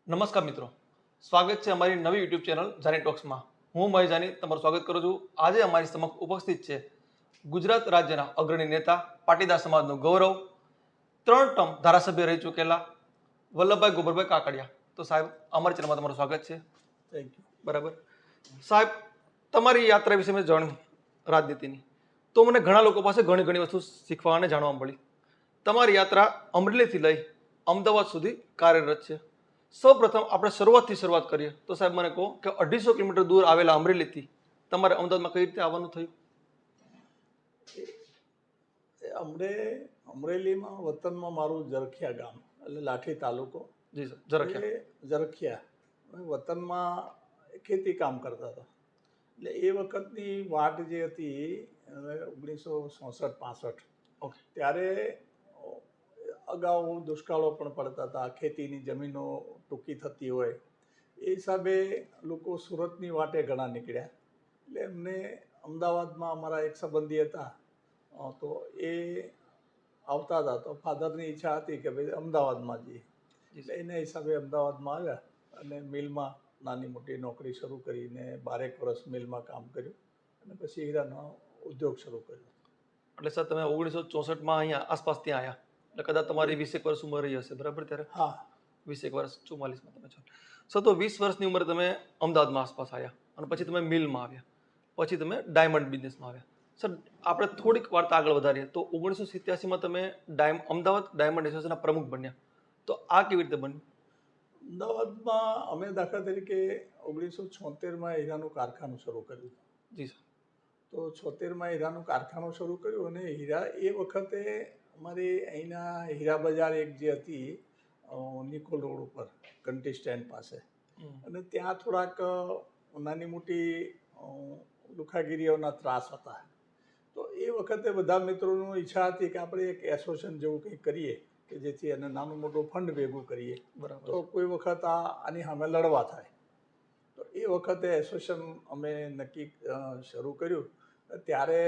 નમસ્કાર મિત્રો, સ્વાગત છે અમારી નવી યુટ્યુબ ચેનલ જાની ટોક્સમાં. હું મહેશ જાની તમારું સ્વાગત કરું છું. આજે અમારી સમક્ષ ઉપસ્થિત છે ગુજરાત રાજ્યના અગ્રણી નેતા, પાટીદાર સમાજનું ગૌરવ, 3 ટર્મ ધારાસભ્ય રહી ચૂકેલા વલ્લભભાઈ ગોબરભાઈ કાકડિયા. તો સાહેબ, અમારી ચેનલમાં તમારું સ્વાગત છે. Thank you. બરાબર સાહેબ, તમારી યાત્રા વિશે મેં જાણ્યું રાજનીતિની, તો મને ઘણા લોકો પાસે ઘણી ઘણી વસ્તુ શીખવા અને જાણવા મળી. તમારી યાત્રા અમરેલીથી લઈ અમદાવાદ સુધી કાર્યરત છે. સૌપ્રથમ આપણે શરૂઆત કરીએ તો સાહેબ મને કહો કે 250 કિલોમીટર દૂર આવેલા અમરેલીથી તમારે અમદાવાદમાં કઈ રીતે આવવાનું થયું? અમરેલીમાં વતનમાં મારું જરખિયા ગામ એટલે લાઠી તાલુકો. જી સર. જરાક જરખિયા વતનમાં ખેતી કામ કરતા હતા. એટલે એ વખતની વાટ જે હતી 1964-65, ઓકે. ત્યારે અગાઉ દુષ્કાળો પણ પડતા હતા, ખેતીની જમીનો ટૂંકી થતી હોય, એ હિસાબે લોકો સુરતની વાટે ઘણા નીકળ્યા. એટલે એમને અમદાવાદમાં અમારા એક સંબંધી હતા, તો એ આવતા હતા. તો ફાધરની ઈચ્છા હતી કે ભાઈ અમદાવાદમાં જઈએ. એટલે એના હિસાબે અમદાવાદમાં આવ્યા અને મિલમાં નાની મોટી નોકરી શરૂ કરીને 12 વર્ષ મિલમાં કામ કર્યું અને પછી હીરાનો ઉદ્યોગ શરૂ કર્યો. એટલે સર તમે 1964માં અહીંયા આસપાસ ત્યાં આવ્યા, એટલે કદાચ તમારી 20 વર્ષ ઉંમર રહી હશે, બરાબર? ત્યારે હા, 20 વર્ષ, 44માં તમે છો સર. તો 20 વર્ષની ઉંમરે તમે અમદાવાદમાં આસપાસ આવ્યા અને પછી તમે મિલમાં આવ્યા, પછી તમે ડાયમંડ બિઝનેસમાં આવ્યા. સર, આપણે થોડીક વાર્તા આગળ વધારીએ તો 1987માં તમે અમદાવાદ ડાયમંડ એસોસિએશનના પ્રમુખ બન્યા. તો આ કેવી રીતે બન્યું? અમદાવાદમાં અમે દાખલા તરીકે 1976માં હીરાનું કારખાનું શરૂ કર્યું. જી સર. તો 76માં હીરાનું કારખાનું શરૂ કર્યું અને હીરા એ વખતે અમારી અહીંના હીરા બજાર એક જે હતી નિકોલ રોડ ઉપર ઘંટી સ્ટેન્ડ પાસે, અને ત્યાં થોડાક નાની મોટી લુખાગીરીઓના ત્રાસ હતા. તો એ વખતે બધા મિત્રોની ઈચ્છા હતી કે આપણે એક એસોસિએશન જેવું કંઈક કરીએ કે જેથી એને નાનું મોટું ફંડ ભેગું કરીએ, બરાબર. તો કોઈ વખત આની સામે લડવા થાય. તો એ વખતે એસોસિએશન અમે નક્કી શરૂ કર્યું. ત્યારે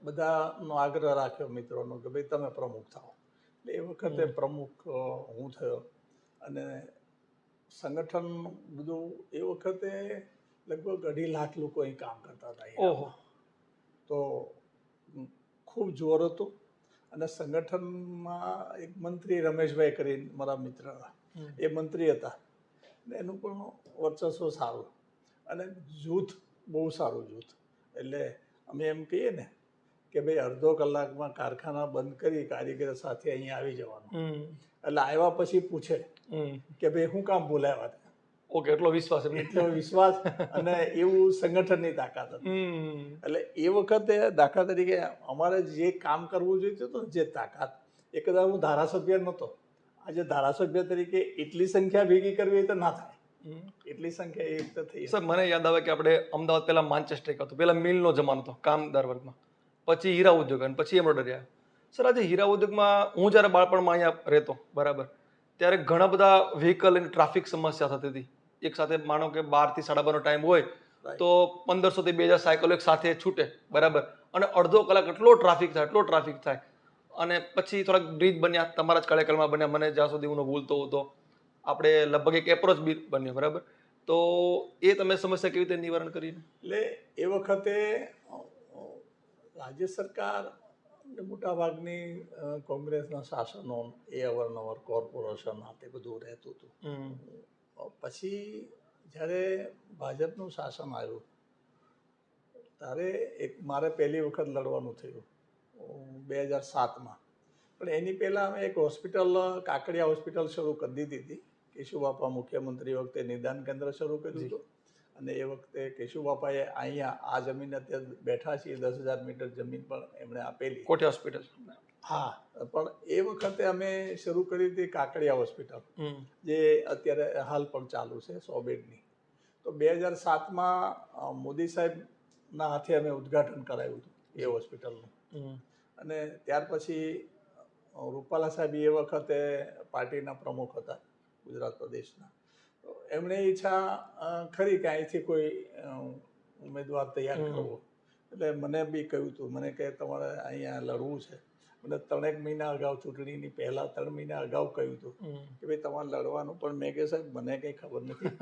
બધાનો આગ્રહ રાખ્યો મિત્રોનો કે ભાઈ તમે પ્રમુખ થાઓ. એટલે એ વખતે પ્રમુખ હું થયો. અને સંગઠન બધું એ વખતે લગભગ 2.5 લાખ લોકો અહીં કામ કરતા હતા. ઓહો. તો ખૂબ જોર હતું. અને સંગઠનમાં એક મંત્રી રમેશભાઈ કરીને મારા મિત્ર, એ મંત્રી હતા, ને એનું પણ વર્ચસ્વ સારું અને જૂથ બહુ સારું જૂથ. એટલે અમે એમ કહીએ ને કે ભાઈ અડધો કલાકમાં કારખાના બંધ કરી કારીગર સાથે અહીંયા આવી જવાનું. એટલે આવ્યા પછી પૂછે કે ભાઈ હું કામ બોલાવ્યા હતા. ઓકે, એટલો વિશ્વાસ. એટલો વિશ્વાસ અને એવું સંગઠનની તાકાત હતી. એટલે એ વખતે દાખલા તરીકે અમારે જે કામ કરવું જોઈએ તો જે તાકાત, એ કદાચ હું ધારાસભ્ય નહોતો. આજે ધારાસભ્ય તરીકે એટલી સંખ્યા ભેગી કરવી હોય તો ના થાય. એટલી સંખ્યા એ રીતે થઈ. સર, મને યાદ આવે કે આપણે અમદાવાદ પહેલા માન્ચેસ્ટર હતો, પહેલા મિલનો જમાનો હતો કામદાર વર્ગમાં, પછી હીરા ઉદ્યોગ અને પછી એમ્બ્રોઇડરી આવ્યો. સર, આજે હીરા ઉદ્યોગમાં હું જ્યારે બાળપણમાં અહીંયા રહેતો, બરાબર, ત્યારે ઘણા બધા વ્હીકલ અને ટ્રાફિક સમસ્યા થતી હતી. એક સાથે માનો કે 12 થી 12:30નો ટાઈમ હોય તો 1500 થી 2000 સાયકલો એક સાથે છૂટે, બરાબર, અને અડધો કલાક એટલો ટ્રાફિક થાય. અને પછી થોડાક બ્રિજ બન્યા, તમારા જ કાર્યકાળમાં બન્યા, મને જ્યાં સુધી હું ભૂલતો હતો. આપણે લગભગ એક એપ્રોચ બ્રિજ બન્યો, બરાબર. તો એ તમે સમસ્યા કેવી રીતે નિવારણ કરી? એટલે એ વખતે રાજ્ય સરકાર મોટાભાગની કોંગ્રેસના શાસનો એ અવારનવાર કોર્પોરેશન તે બધું રહેતું હતું. પછી જ્યારે ભાજપનું શાસન આવ્યું ત્યારે મારે પહેલી વખત લડવાનું થયું 2007માં. પણ એની પહેલાં અમે એક હોસ્પિટલ, કાકડિયા હોસ્પિટલ શરૂ કરી દીધી હતી. કેશુબાપા મુખ્યમંત્રી વખતે નિદાન કેન્દ્ર શરૂ કર્યું હતું. અને એ વખતે કેશુબાપાએ અહીંયા આ જમીન અત્યારે બેઠા છીએ 10,000 મીટર જમીન પણ એમણે આપેલી, કોઠી હોસ્પિટલ. હા. પણ એ વખતે અમે શરૂ કરી હતી કાકડિયા હોસ્પિટલ, જે અત્યારે હાલ પણ ચાલુ છે 100 બેડની. તો 2007માં મોદી સાહેબના હાથે અમે ઉદ્ઘાટન કરાવ્યું હતું એ હોસ્પિટલનું. અને ત્યાર પછી રૂપાલા સાહેબ એ વખતે પાર્ટીના પ્રમુખ હતા ગુજરાત પ્રદેશના. તો એમણે ઈચ્છા ખરી કે અહીંથી કોઈ ઉમેદવાર તૈયાર કરવો. એટલે મને બી કહ્યું હતું, મને કે તમારે અહીંયા લડવું છે. મને 3 મહિના અગાઉ ચૂંટણીની પહેલા 3 મહિના અગાઉ કહ્યું હતું કે ભાઈ તમારે લડવાનું, પણ મેં કહ્યું સાહેબ મને કંઈ ખબર નથી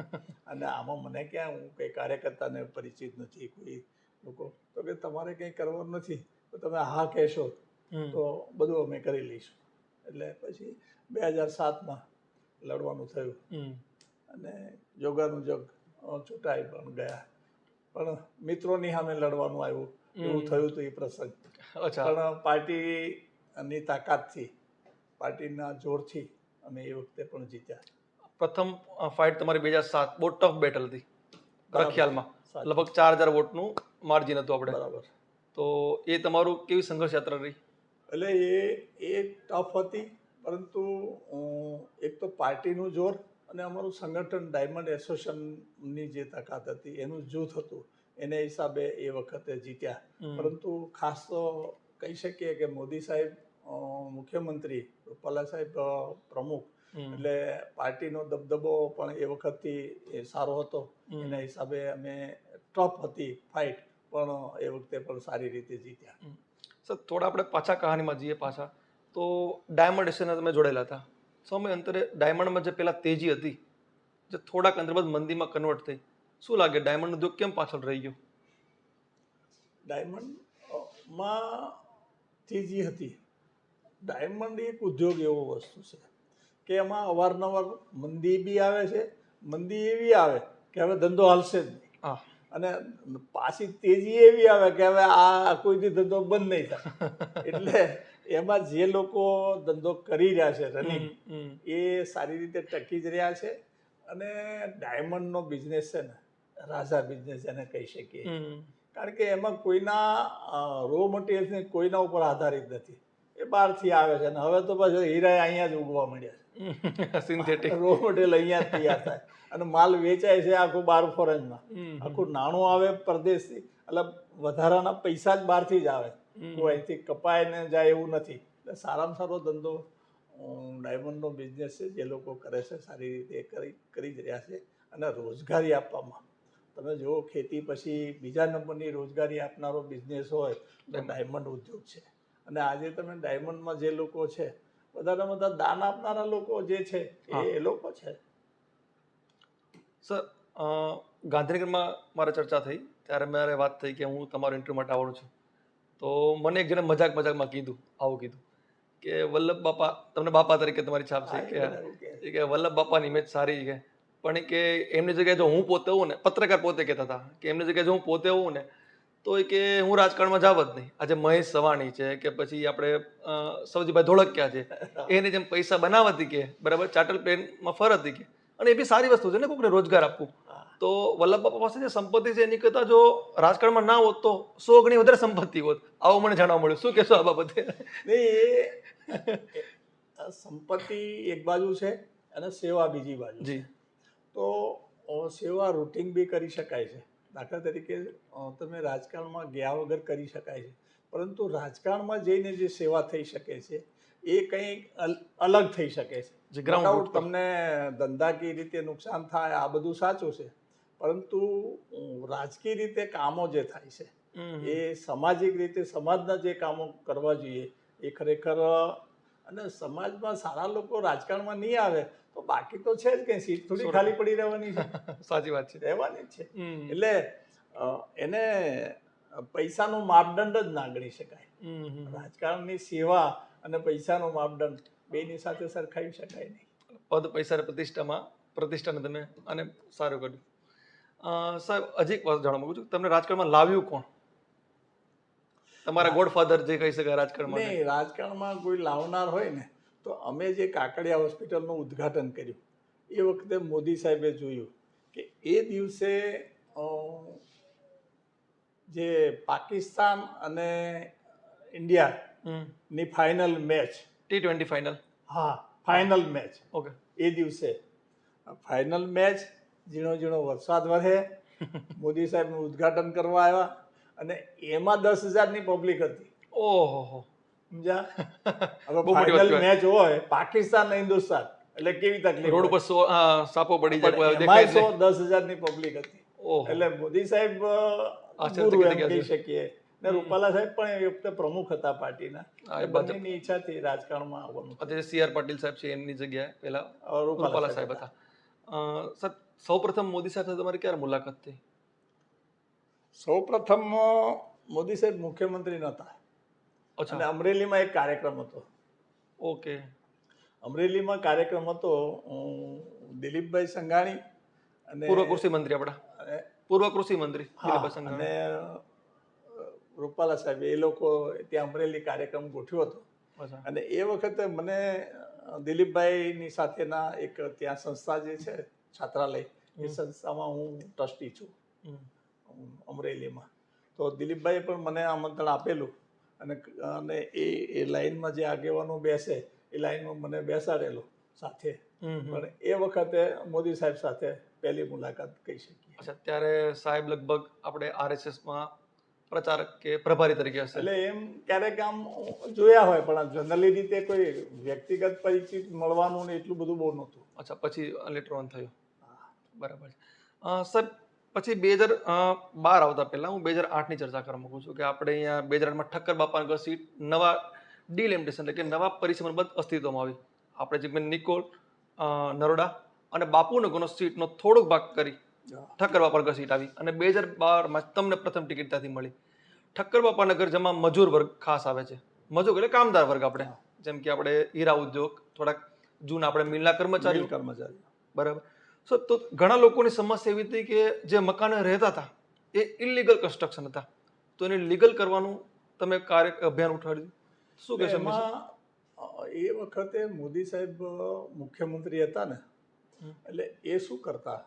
અને આમાં મને ક્યાં, હું કંઈ કાર્યકર્તાને પરિચિત નથી કોઈ લોકો, તો કે તમારે કંઈ કરવાનું નથી, તો તમે હા કહેશો તો બધું અમે કરી લઈશું. એટલે પછી 2007માં લડવાનું થયું અને જોગાનું જગ ચૂંટાઈ પણ ગયા, પણ મિત્રોની સામે લડવાનું આવ્યું એવું થયું હતું એ પ્રસંગ. પણ પાર્ટીની તાકાતથી, પાર્ટીના જોરથી અમે એ વખતે પણ જીત્યા. પ્રથમ ફાઇટ તમારી 2007 બહુ ટફ બેટલ હતી મારા ખ્યાલમાં, લગભગ 4000 વોટનું માર્જિન હતું આપણે. બરાબર. તો એ તમારું કેવી સંઘર્ષ યાત્રા રહી? એટલે એ ટફ હતી, પરંતુ એક તો પાર્ટીનું જોર અને અમારું સંગઠન ડાયમંડ એસોસિએશનની જે તાકાત હતી, એનું જૂથ હતું, એને હિસાબે એ વખતે જીત્યા. પરંતુ ખાસ તો કહી શકીએ કે મોદી સાહેબ મુખ્યમંત્રી, રૂપાલા સાહેબ પ્રમુખ, એટલે પાર્ટીનો દબદબો પણ એ વખતથી સારો હતો. એના હિસાબે અમે ટફ હતી ફાઇટ, પણ એ વખતે પણ સારી રીતે જીત્યા. સર થોડા આપણે પાછા કહાનીમાં જઈએ પાછા, તો ડાયમંડ એસોસિએશનમાં તમે જોડેલા હતા. સમય અંતરે ડાયમંડમાં જે પેલા તેજી હતી, જે થોડાક અંતર બાદ મંદીમાં કન્વર્ટ થઈ, શું લાગે ડાયમંડ ઉદ્યોગ કેમ પાછળ રહી ગયો? ડાયમંડમાં તેજી હતી. ડાયમંડ એક ઉદ્યોગ એવો વસ્તુ છે કે એમાં અવારનવાર મંદી બી આવે છે, મંદી એવી આવે કે હવે ધંધો હાલશે જ નહીં, અને પાછી તેજી એવી આવે કે હવે આ કોઈથી ધંધો બંધ નહીં થાય. એટલે એમાં જે લોકો ધંધો કરી રહ્યા છે રનિંગ, એ સારી રીતે ટકી જ રહ્યા છે. અને ડાયમંડનો બિઝનેસ છે ને, રાજા બિઝનેસ એને કહી શકીએ, કારણ કે એમાં કોઈના રો મટીરિયલ્સને કોઈના ઉપર આધારિત નથી, એ બહારથી આવે છે. અને હવે તો પાછું હીરા અહીંયા જ ઉગવા મળ્યા છે, સિન્થેટિક રો મટીરિયલ અહીંયા જ તૈયાર થાય અને માલ વેચાય છે આખું બહાર ફોરેનમાં, આખું નાણું આવે પરદેશથી, એટલે વધારાના પૈસા જ બહારથી જ આવે, કોઈ અહીંથી કપાઈને જાય એવું નથી. એટલે સારામાં સારો ધંધો ડાયમંડનો બિઝનેસ છે, જે લોકો કરે છે સારી રીતે કરી જ રહ્યા છે. અને રોજગારી આપવામાં તમે જુઓ, ખેતી પછી બીજા નંબરની રોજગારી આપનારો બિઝનેસ હોય તો ડાયમંડ ઉદ્યોગ છે. અને આજે તમે ડાયમંડમાં જે લોકો છે, બધાને બધા દાન આપનારા લોકો જે છે એ લોકો છે. સર ગાંધીનગરમાં મારે ચર્ચા થઈ ત્યારે મારે વાત થઈ કે હું તમારો ઇન્ટરવ્યૂ માટે આવવાનું છું. તો મને એક જણે મજાકમાં કીધું કે વલ્લભ બાપા, તમને બાપા તરીકે તમારી છાપ છે કે વલ્લભ બાપાની ઇમેજ સારી છે, પણ કે એમની જગ્યાએ જો હું પોતે હોઉં ને, પત્રકાર પોતે કહેતા હતા કે એમની જગ્યાએ જો હું પોતે હોઉં ને તો એ કે હું રાજકારણમાં જાવ જ નહીં. આજે મહેશ સવાણી છે કે પછી આપણે સવજીભાઈ ધોળકિયા છે, એની જેમ પૈસા બનાવતી કે બરાબર ચાર્ટલ પ્લેનમાં ફરતી કે, અને એ બી સારી વસ્તુ છે ને, કોઈને રોજગાર આપવું. તો વલ્લભ બાપા પાસે જે સંપત્તિ છે એની કરતાં જો રાજકારણમાં ના હોત તો 100 ગણી વધારે સંપત્તિ હોત, આવું મને જાણવા મળ્યું. શું કહેશો આ બાબતે? સંપત્તિ એક બાજુ છે અને સેવા બીજી બાજુ છે. તો સેવા રૂટિન બી કરી શકાય છે. દાખલા તરીકે તમે રાજકારણમાં ગયા વગર કરી શકાય છે, પરંતુ રાજકારણમાં જઈને જે સેવા થઈ શકે છે એ કંઈ અલગ થઈ શકે છે. તમને ધંધાકીય રીતે નુકસાન થાય આ બધું સાચું છે, પરંતુ રાજકીય રીતે કામો જે થાય છે એ સામાજિક રીતે સમાજના જે કામો કરવા જોઈએ એ ખરેખર, અને સમાજમાં સારા લોકો રાજકારણમાં નહીં આવે તો બાકી તો છે જ કે સીટ થોડી ખાલી પડી રહેવાની છે. સાચી વાત છે, રહેવાની જ છે. એટલે એને પૈસાનું માપદંડ જ ના ગણી શકાય. રાજકારણની સેવા અને પૈસાનો માપદંડ બેની સાથે સરખાવી શકાય નહીં. પદ પૈસા પ્રતિષ્ઠાને તમે અને સારું કર્યું. સાહેબ હજી એક વાત જાણવા માંગુ છું, તમને રાજકારણમાં લાવ્યું કોણ? તમારા ગોડફાધર જે કહી શકાય રાજકારણમાં? નહીં, રાજકારણમાં કોઈ લાવનાર હોય ને તો અમે જે કાકડિયા હોસ્પિટલનું ઉદ્ઘાટન કર્યું એ વખતે મોદી સાહેબે જોયું કે એ દિવસે જે પાકિસ્તાન અને ઇન્ડિયાની final match, T20 final, final match, okay, એ દિવસે ફાઇનલ મેચ, ઝીણો ઝીણો વરસાદ વરસે, મોદી સાહેબનું ઉદ્ઘાટન કરવા આવ્યા અને એમાં 10,000ની પબ્લિક હતી. ઓહો, સમજ્યા? હવે ફાઇનલ મેચ હોય પાકિસ્તાન અને હિન્દુસ્તાન, એટલે કેવી તકલીફ, રોડ પર સાપો પડી જાય, એમાં 10,000ની પબ્લિક હતી. એટલે મોદી સાહેબ ગુરુ એમ કહી શકીએ, ને રૂપાલા સાહેબ પણ એ વખતે પ્રમુખ હતા પાર્ટીના. હા, એ બંનેની ઈચ્છાથી રાજકારણમાં આવવાનું. અત્યારે CR પાટીલ સાહેબ છે એમની જગ્યાએ પહેલા રૂપાલા રૂપાલા સાહેબ હતા. સર સૌપ્રથમ મોદી સાથે તમારી ક્યારે મુલાકાત થઈ? સૌપ્રથમ મોદી સાહેબ મુખ્યમંત્રી નહોતા અચ્છા, અને અમરેલીમાં એક કાર્યક્રમ હતો. ઓકે. અમરેલીમાં કાર્યક્રમ હતો. દિલીપભાઈ સંઘાણી અને પૂર્વ કૃષિ મંત્રી આપણા, અને- પૂર્વ કૃષિ મંત્રી હા, દિલીપભાઈ સંઘાણી. અને રૂપાલા સાહેબ એ લોકો ત્યાં અમરેલી કાર્યક્રમ ગોઠવ્યો હતો. અચ્છા. અને એ વખતે મને દિલીપભાઈની સાથેના એક ત્યાં સંસ્થા જે છે છાત્રાલય, એ સંસ્થામાં હું ટ્રસ્ટી છું અમરેલીમાં. તો દિલીપભાઈએ પણ મને આમંત્રણ આપેલું અને એ લાઈનમાં જે આગેવાનો બેસે એ લાઈનમાં મને બેસાડેલો સાથે. પણ એ વખતે મોદી સાહેબ સાથે પહેલી મુલાકાત કહી શકીએ. અચ્છા, ત્યારે સાહેબ લગભગ આપણે RSSમાં પ્રચારક કે પ્રભારી તરીકે હશે. એટલે એમ ક્યારેક આમ જોયા હોય, પણ જનરલી રીતે કોઈ વ્યક્તિગત પરિચિત મળવાનું ને એટલું બધું બહુ નહોતું. અચ્છા, પછી લેટર ઓન થયું. બરાબર છે. સર પછી 2012 આવતા પહેલા હું 2008ની ચર્ચા કરવા માંગુ છું કે આપણે અહીંયા 2008માં ઠક્કર બાપાનગર સીટ નવા ડિલિમિટેશન એટલે કે નવા પરિસીમન બાદ અસ્તિત્વમાં આવી. આપણે જે નિકોલ, નરોડા અને બાપુનગરનો સીટનો થોડોક ભાગ કરી ઠક્કર બાપાનગર સીટ આવી અને 2012માં તમને પ્રથમ ટિકિટ ત્યાંથી મળી. ઠક્કર બાપાનગર જેમાં મજૂર વર્ગ ખાસ આવે છે. મજૂર એટલે કામદાર વર્ગ, આપણે જેમ કે આપણે હીરા ઉદ્યોગ, થોડાક જૂના આપણે મિલના કર્મચારીઓ. બરાબર. તો ઘણા લોકોની સમસ્યા એવી હતી કે જે મકાને રહેતા હતા એ ઇલીગલ કન્સ્ટ્રક્શન હતા, તો એને લીગલ કરવાનું તમે અભિયાન ઉઠાડ્યું. શું કહેશો? એમાં એ વખતે મોદી સાહેબ મુખ્યમંત્રી હતા ને, એટલે એ શું કરતા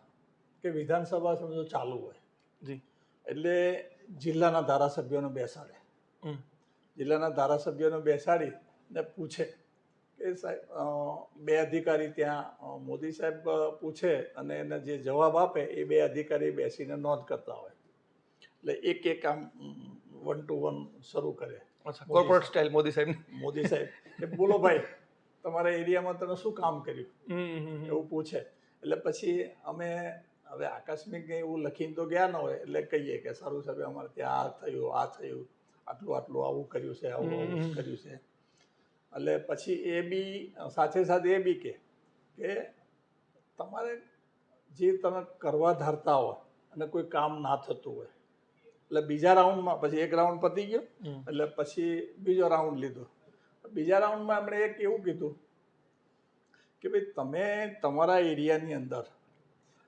કે વિધાનસભા સમજો ચાલુ હોય જી, એટલે જિલ્લાના ધારાસભ્યોને બેસાડે. જિલ્લાના ધારાસભ્યોને બેસાડી ને પૂછે કે સાહેબ, બે અધિકારી ત્યાં મોદી સાહેબ પૂછે અને એને જે જવાબ આપે એ બે અધિકારી બેસીને નોંધ કરતા હોય. એટલે એક એક આમ 1 to 1 શરૂ કરે. કોર્પોરેટ સ્ટાઇલ મોદી સાહેબ. મોદી સાહેબ કે બોલો ભાઈ, તમારા એરિયામાં તમે શું કામ કર્યું, એવું પૂછે. એટલે પછી અમે હવે આકસ્મિક એવું લખીને તો ગયા ન હોય, એટલે કહીએ કે સારું સાહેબ, અમારે ત્યાં આ થયું, આ થયું, આટલું આટલું આવું કર્યું છે, આવું આવું કર્યું છે. એટલે પછી એ બી સાથે સાથે એ બી કે તમારે જે તમે કરવા ધારતા હોય અને કોઈ કામ ના થતું હોય, એટલે બીજા રાઉન્ડમાં પછી એક રાઉન્ડ પતી ગયો, એટલે પછી બીજો રાઉન્ડ લીધો. બીજા રાઉન્ડમાં એમણે એક એવું કીધું કે ભાઈ, તમે તમારા એરિયાની અંદર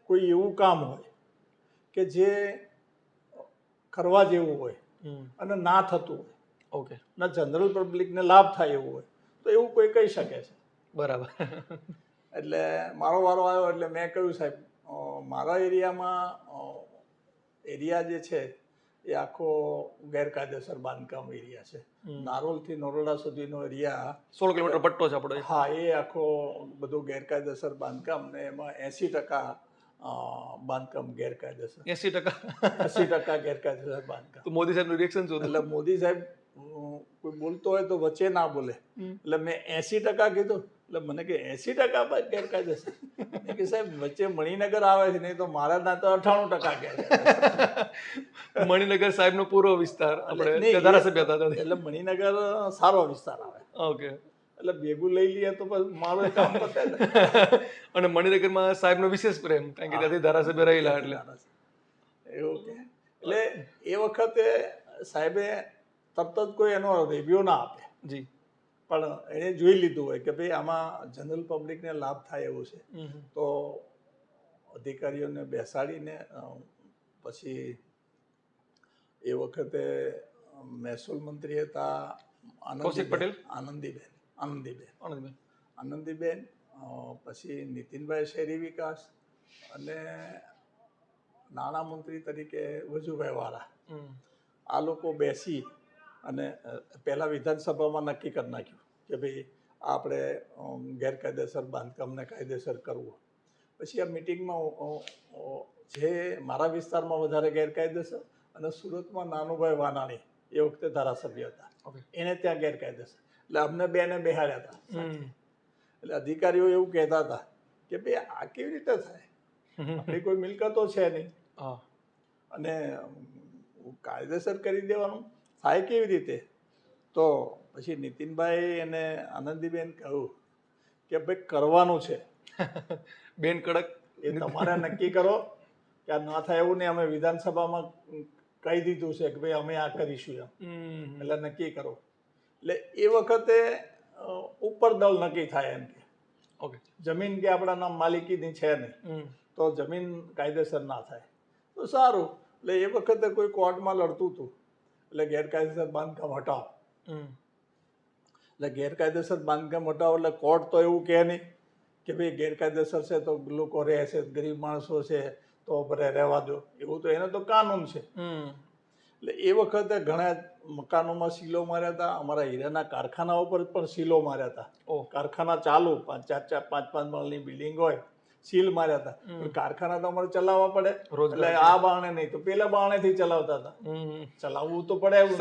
કોઈ એવું કામ હોય કે જે કરવા જેવું હોય અને ના થતું હોય, ઓકે, ના જનરલ પબ્લિકને લાભ થાય એવું હોય, તો એવું કોઈ કહી શકે છે. બરાબર. એટલે મારો વારો આવ્યો એટલે મેં કહ્યું સાહેબ, મારા એરિયા જે છે એ આખો ગેરકાયદેસર બાંધકામ એરિયા છે. નારોલથી નરોડા સુધીનો એરિયા 16 કિલોમીટર પટ્ટો છે આપણો. હા, એ આખો બધું ગેરકાયદેસર બાંધકામ ને એમાં 80% બાંધકામ ગેરકાયદેસર. 80% ગેરકાયદેસર બાંધકામ. તો મોદી સાહેબનું રિએક્શન શું? એટલે મોદી સાહેબ કોઈ બોલતો હોય તો વચ્ચે ના બોલે. એટલે મેં 80% કીધું. એટલે મને કે 80% ગેરકાયદેસર. મેં કે સાહેબ, વચ્ચે મણિનગર આવે છે, નહીં તો મારા ના તો 98% ગેરકાયદેસર. મણિનગર સાહેબનો પૂરો વિસ્તાર આપણે ધારાસભ્ય હતા. એટલે મણિનગર સારો વિસ્તાર આવે. ઓકે. એટલે ભેગું લઈ લઈએ તો મારું કામ પતે ને. અને મણિનગરમાં સાહેબનો વિશેષ પ્રેમ, કારણ કે ત્યાંથી ધારાસભ્ય રહેલા એટલે એવું કે. એટલે એ વખતે સાહેબે તરત જ કોઈ એનો રિવ્યુ ના આપે. જી, પણ એને જોઈ લીધું હોય કે ભાઈ આમાં જનરલ પબ્લિકને લાભ થાય એવું છે, તો અધિકારીઓને બેસાડીને પછી એ વખતે મહેસૂલ મંત્રી હતા કૌશિક પટેલ, આનંદીબેન, પછી નીતિનભાઈ શહેરી વિકાસ અને નાણામંત્રી તરીકે વજુભાઈ વાળા, આ લોકો બેસી અને પહેલાં વિધાનસભામાં નક્કી કરી નાખ્યું કે ભાઈ આપણે ગેરકાયદેસર બાંધકામને કાયદેસર કરવું. પછી આ મિટિંગમાં જે મારા વિસ્તારમાં વધારે ગેરકાયદેસર અને સુરતમાં નાનુભાઈ વાનાણી એ વખતે ધારાસભ્ય હતા, એને ત્યાં ગેરકાયદેસર. એટલે અમને બેને બેહાડ્યા હતા. એટલે અધિકારીઓ એવું કહેતા હતા કે ભાઈ આ કેવી રીતે થાય, આપણી કોઈ મિલકતો છે નહીં અને કાયદેસર કરી દેવાનું. થાય કેવી રીતે? તો પછી નીતિનભાઈ અને આનંદીબેન કહ્યું કે ભાઈ કરવાનું છે, બેન કડક. એ તમારે નક્કી કરો કે આ ના થાય એવું નહીં. અમે વિધાનસભામાં કહી દીધું છે કે ભાઈ અમે આ કરીશું એમ, એટલે નક્કી કરો. એટલે એ વખતે ઉપર દળ નક્કી થાય એમ કે ઓકે. જમીન કે આપણા નામ માલિકીની છે નહીં, તો જમીન કાયદેસર ના થાય તો સારું. એટલે એ વખતે કોઈ કોર્ટમાં લડતું હતું, એટલે ગેરકાયદેસર બાંધકામ હટાવો. એટલે ગેરકાયદેસર બાંધકામ હટાવો એટલે કોર્ટ તો એવું કહે નહીં કે ભાઈ ગેરકાયદેસર છે તો લોકો રહે છે, ગરીબ માણસો છે તો ભલે રહેવા દો, એવું તો એને તો કાનૂન છે. એટલે એ વખતે ઘણા મકાનોમાં સીલો માર્યા હતા. અમારા હીરાના કારખાના ઉપર પણ સીલો માર્યા હતા. કારખાના ચાલુ 5-5 માળની બિલ્ડિંગ હોય, સીલ માર્યા હતા. કારખાના તો અમારે ચલાવવા પડે, એટલે આ બારણે નહીં તો પેલા બારણેથી ચલાવતા હતા. ચલાવવું તો પડે એવું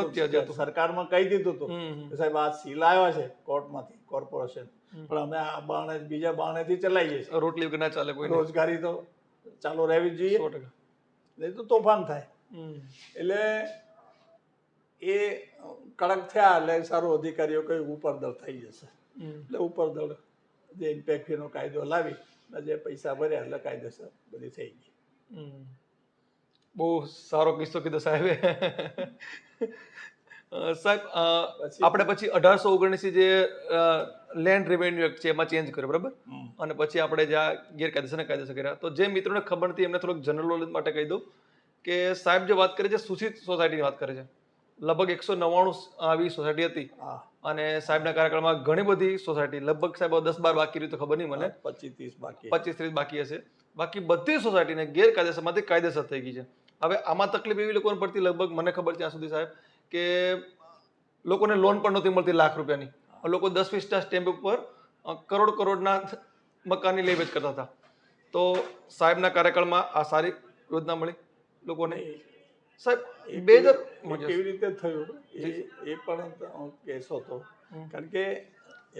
સરકારમાં કહી દીધું હતું કે સાહેબ આ સીલ આવ્યા છે કોર્ટમાંથી, કોર્પોરેશન, પણ અમે આ બારણે બીજા બારણેથી ચલાવીએ છીએ. રોટલી વગર ના ચાલે કોઈ. રોજગારી તો ચાલુ રહેવી જ જોઈએ, 100%. નહીં તો તોફાન થાય. એટલે એ કડક થયા એટલે સારું અધિકારીઓ કહ્યું ઉપરદળ થઈ જશે. એટલે ઉપરદળ જે ઇમ્પેક્ટ ફીનો કાયદો લાવી જે પૈસા ભર્યા એટલે કાયદેસર બધી થઈ ગઈ. બહુ સારો કિસ્સો કીધો સાહેબે. સાહેબ આપણે પછી 1819 જે લેન્ડ રેવન્યુ એક્ટ છે એમાં ચેન્જ કર્યો, બરાબર? અને પછી આપણે જ્યાં ગેરકાયદેસર ને કાયદેસર કર્યા. તો જે મિત્રોને ખબર નથી એમને થોડુંક જનરલ નોલેજ માટે કહી દઉં કે સાહેબ જે વાત કરે છે સૂચિત સોસાયટીની વાત કરે છે. લગભગ 199 આવી સોસાયટી હતી અને સાહેબના કાર્યકાળમાં ઘણી બધી સોસાયટી, લગભગ સાહેબ 10-12 બાકી રહ્યું તો ખબર નહીં મને, 25-30 બાકી હશે. બાકી બધી સોસાયટીને ગેરકાયદેસરમાંથી કાયદેસર થઈ ગઈ છે. હવે આમાં તકલીફ એવી લોકોને પડતી, લગભગ મને ખબર ત્યાં સુધી સાહેબ, કે લોકોને લોન પણ નહોતી મળતી લાખ રૂપિયાની. લોકો 10-20 સ્ટેમ્પ ઉપર કરોડના મકાનની લે વેચ કરતા હતા. તો સાહેબના કાર્યકાળમાં આ સારી યોજના મળી લોકોને. સાહેબ કેવી રીતે થયું એ પણ કેસ હતો, કારણ કે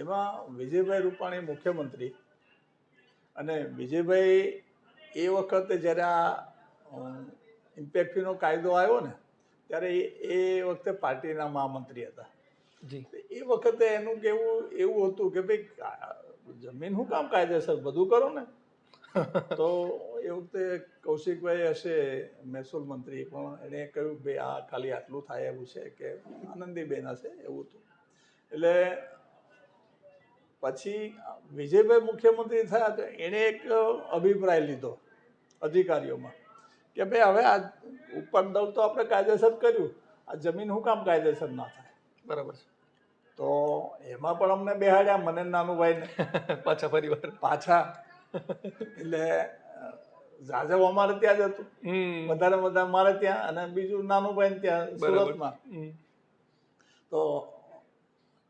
એમાં વિજયભાઈ રૂપાણી મુખ્યમંત્રી, અને વિજયભાઈ એ વખતે જ્યારે આ ઇમ્પેક્ટ ફીનો કાયદો આવ્યો ને ત્યારે એ વખતે પાર્ટીના મહામંત્રી હતા. એ વખતે એનું કેવું એવું હતું કે ભાઈ જમીન શું કામ કાયદેસર, બધું કરો ને. તો એ વખતે કૌશિકભાઈ હશે મહેસૂલ મંત્રી, પણ એણે કહ્યું ભાઈ આ ખાલી આટલું થાય એવું છે, કે આનંદીબેન હશે એવું હતું. એટલે પછી વિજયભાઈ મુખ્યમંત્રી થયા તો એણે એક અભિપ્રાય લીધો અધિકારીઓમાં કે ભાઈ હવે આ ઉપર દળ તો આપણે કાયદેસર કર્યું, આ જમીન શું કામ કાયદેસર ના થાય? બરાબર છે. તો એમાં પણ અમને બેહાડ્યા, મને નાનું ભાઈને પાછા પરિવાર પાછા. એટલે જાજવ અમારે ત્યાં જ હતું, વધારે મારે ત્યાં, અને બીજું નાનું ભાઈ ત્યાં સુરતમાં. તો